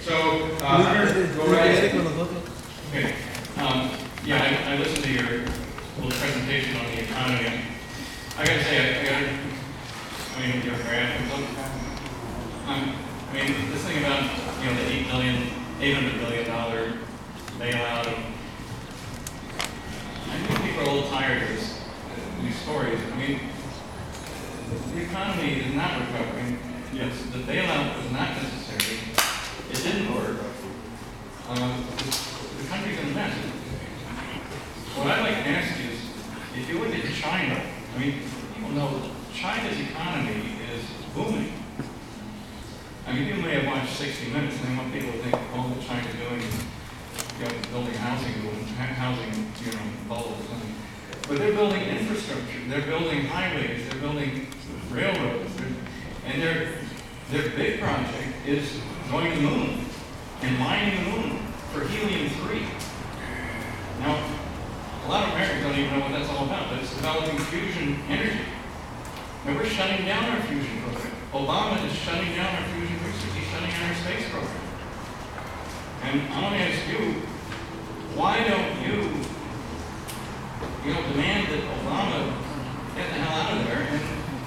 So, go right ahead. Okay. Yeah, I listened to your little presentation on the economy. I gotta say, I mean, your graph, I mean, this thing about, you know, the $800 billion bailout of, I think people are a little tired of these stories. I mean, the economy is not recovering. Yes, the bailout was not necessary. It didn't work. The country's in a mess. What I'd like to ask you is, if you look at China, I mean, people know China's economy is booming. I mean, you may have watched 60 Minutes, and what people think all that China's doing is, you know, building housing, you know, bubbles. But they're building infrastructure, they're building highways, they're building railroads, and their big project is going to the moon and mining the moon for helium-3. Now, a lot of Americans don't even know what that's all about, but it's developing fusion energy. And we're shutting down our fusion program. Obama is shutting down our fusion research. He's shutting down our space program. And I want to ask you, why don't you demand that Obama get the hell out of there? And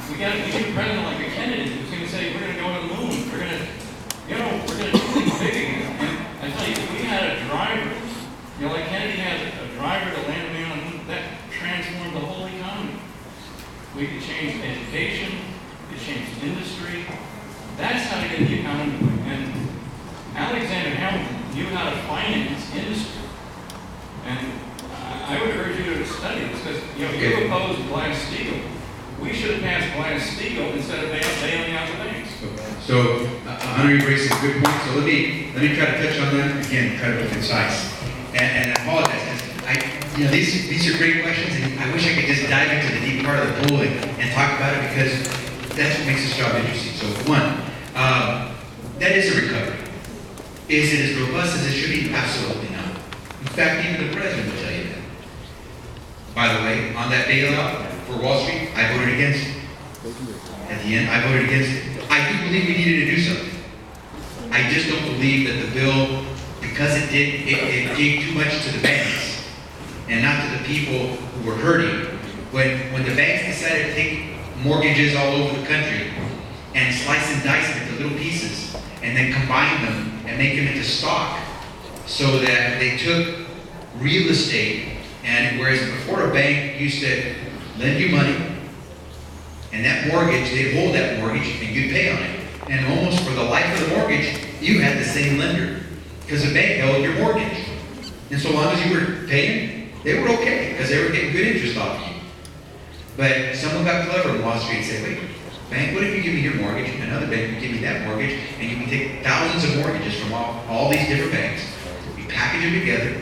we need a president like a Kennedy who's going to say, we're going to go to the moon. We're going to, we're going to do things big again. And I tell you, if we had a driver, like Kennedy had a driver to land a man on the moon, that transformed the whole economy. We could change education, we could change industry. That's how to get the economy moving. And Alexander Hamilton knew how to finance industry. And I would urge you to study this because, you opposed Glass-Steagall. We should have passed Glass-Steagall instead of bailing out the banks. So, Hunter raised some good points. So let me try to touch on that again. Try to be concise. And I apologize. These are great questions, and I wish I could just dive into the deep part of the pool and talk about it because that's what makes this job interesting. So, one, that is a recovery. Is it as robust as it should be? Absolutely not. In fact, even the president will tell you that. By the way, on that bailout for Wall Street, I voted against it. At the end, I voted against it. I do believe we needed to do something. I just don't believe that the bill, because it gave too much to the banks and not to the people who were hurting. When the banks decided to take mortgages all over the country and slice and dice them into little pieces and then combine them and make them into stock so that they took real estate, and whereas before a bank used to lend you money and that mortgage, they'd hold that mortgage and you'd pay on it. And almost for the life of the mortgage, you had the same lender because the bank held your mortgage. And so long as you were paying, they were okay because they were getting good interest off of you. But someone got clever on Wall Street and said, wait, bank, what if you give me your mortgage, another bank will give me that mortgage, and you can take thousands of mortgages from all these different banks, you package them together.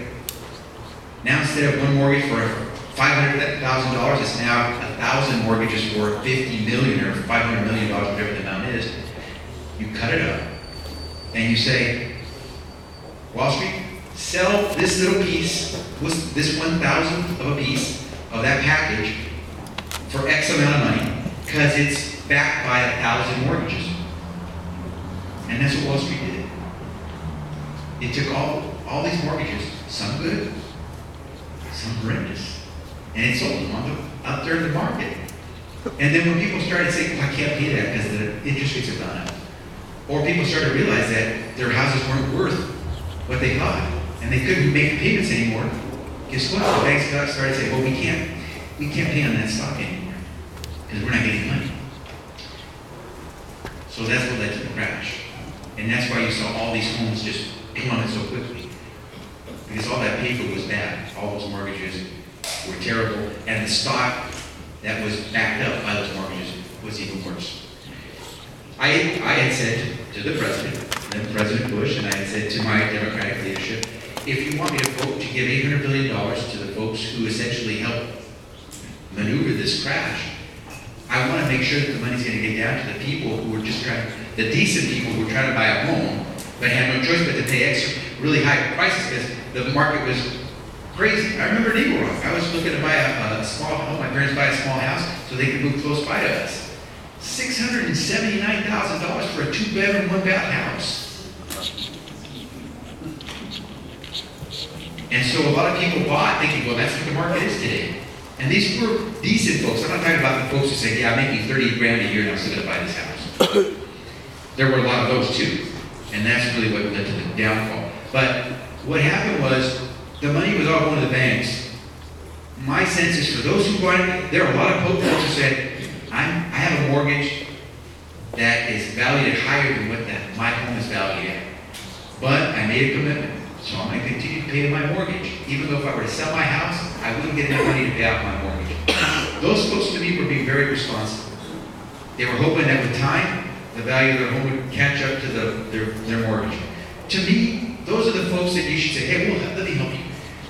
Now instead of one mortgage for $500,000, it's now 1,000 mortgages for $50 million or $500 million, whatever the amount is. You cut it up, and you say, Wall Street, sell this little piece, this 1,000th of a piece of that package for X amount of money because it's backed by 1,000 mortgages. And that's what Wall Street did. It took all these mortgages, some good, some horrendous, and it sold them up there in the market. And then when people started saying, well, I can't pay that because the interest rates have gone up, or people started to realize that their houses weren't worth what they thought, and they couldn't make the payments anymore, guess what? The banks started saying, well, we can't pay on that stock anymore because we're not getting money. So that's what led to the crash. And that's why you saw all these homes just plummet so quickly. Because all that paper was bad. All those mortgages were terrible. And the stock that was backed up by those mortgages was even worse. I had said to the president, then President Bush, and I had said to my Democratic leadership, if you want me to vote to give $800 billion to the folks who essentially helped maneuver this crash, I want to make sure that the money's going to get down to the people who were just the decent people who were trying to buy a home, but had no choice but to pay extra, really high prices because the market was crazy. I remember in Eagle Rock, I was looking to buy a small home. My parents buy a small house so they could move close by to us. $679,000 for a 2-bedroom, 1-bath house. And so a lot of people bought thinking, well, that's what the market is today. And these were decent folks. I'm not talking about the folks who say, yeah, I'm making 30 grand a year now, so I'm gonna buy this house. There were a lot of those too. And that's really what led to the downfall. But what happened was, the money was all going to the banks. My sense is for those who bought it, there are a lot of folks who said, I have a mortgage that is valued at higher than what my home is valued at. But I made a commitment, so I'm going to continue to pay my mortgage. Even though if I were to sell my house, I wouldn't get enough money to pay off my mortgage. Those folks to me were being very responsible. They were hoping that with time, the value of their home would catch up to their mortgage. To me, those are the folks that you should say, hey, well, let me help you.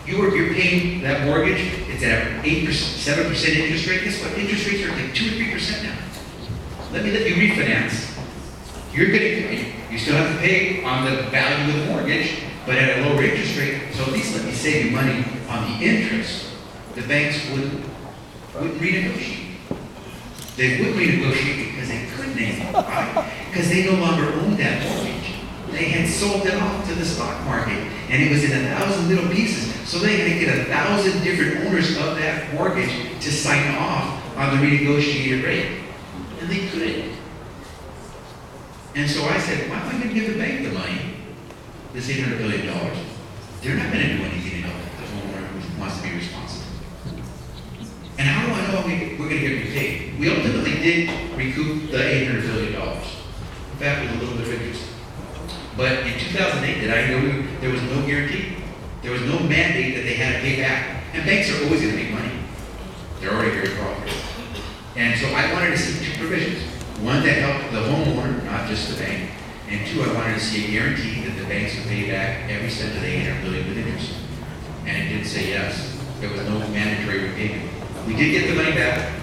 You're paying that mortgage, it's at an 8%, 7% interest rate. Guess what? Interest rates are like 2 or 3% now. Let you refinance. You still have to pay on the value of the mortgage, but at a lower interest rate, so at least let me save you money on the interest. The banks wouldn't renegotiate. They wouldn't renegotiate because they couldn't anymore, right? Because they no longer owned that mortgage. They had sold it off to the stock market, and it was in 1,000 little pieces. So they had to get 1,000 different owners of that mortgage to sign off on the renegotiated rate. And they couldn't. And so I said, why am I going to give the bank the money, this $800 billion? They're not going to do anything to help the homeowner who wants to be responsible. And how do I know we're going to get repaid? We ultimately did recoup the $800 billion. In fact, with a little bit of interest. But in 2008, did I know there was no guarantee? There was no mandate that they had to pay back. And banks are always going to make money. They're already very profitable. And so I wanted to see two provisions. One that helped the homeowner, not just the bank. And two, I wanted to see a guarantee that the banks would pay back every cent of the $800 billion with interest. And it did say yes. There was no mandatory repayment. We did get the money back.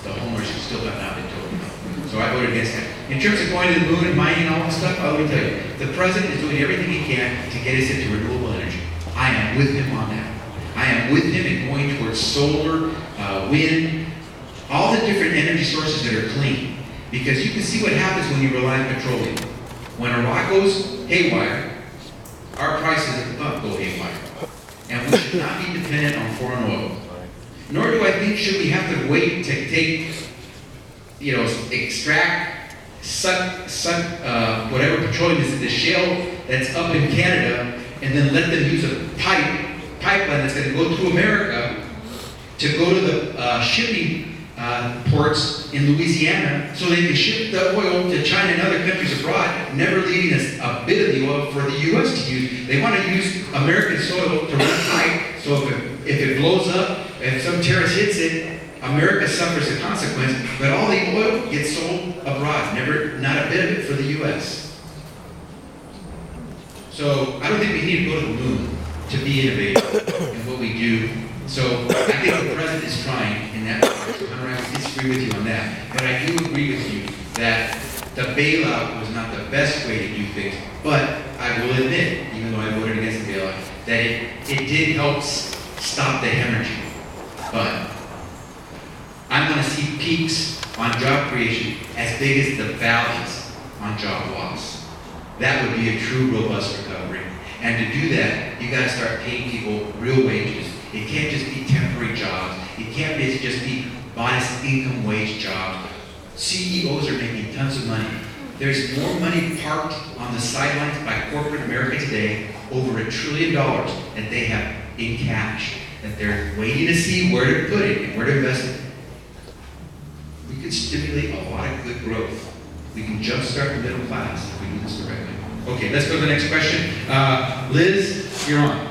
The homeowners still have not been told no. So I voted against that. In terms of going to the moon and mining and all that stuff, let me tell you, the president is doing everything he can to get us into renewable energy. I am with him on that. I am with him in going towards solar, wind, all the different energy sources that are clean. Because you can see what happens when you rely on petroleum. When Iraq goes haywire, our prices at the pump go haywire. And we should not be dependent on foreign oil. Nor do I think should we have to wait to take, extract, suck whatever petroleum is in the shale that's up in Canada, and then let them use a pipeline that's going to go to America to go to the shipping ports in Louisiana so they can ship the oil to China and other countries abroad, never leaving us a bit of the oil for the U.S. to use. They want to use American soil to run pipe, so if it blows up, if some terrorist hits it, America suffers the consequence, but all the oil gets sold abroad, not a bit of it for the U.S. So I don't think we need to go to the moon to be innovative in what we do. So I think the president is trying in that regard. I disagree with you on that, but I do agree with you that the bailout was not the best way to do things. But I will admit, even though I voted against the bailout, that it did help stop the hemorrhaging. But I'm going to see peaks on job creation as big as the valleys on job loss. That would be a true robust recovery. And to do that, you got to start paying people real wages. It can't just be temporary jobs. It can't just be modest income wage jobs. CEOs are making tons of money. There's more money parked on the sidelines by corporate America today, over $1 trillion that they have in cash, that they're waiting to see where to put it and where to invest it. We could stimulate a lot of good growth. We can jumpstart the middle class if we do this the right way. Okay, let's go to the next question. Liz, you're on.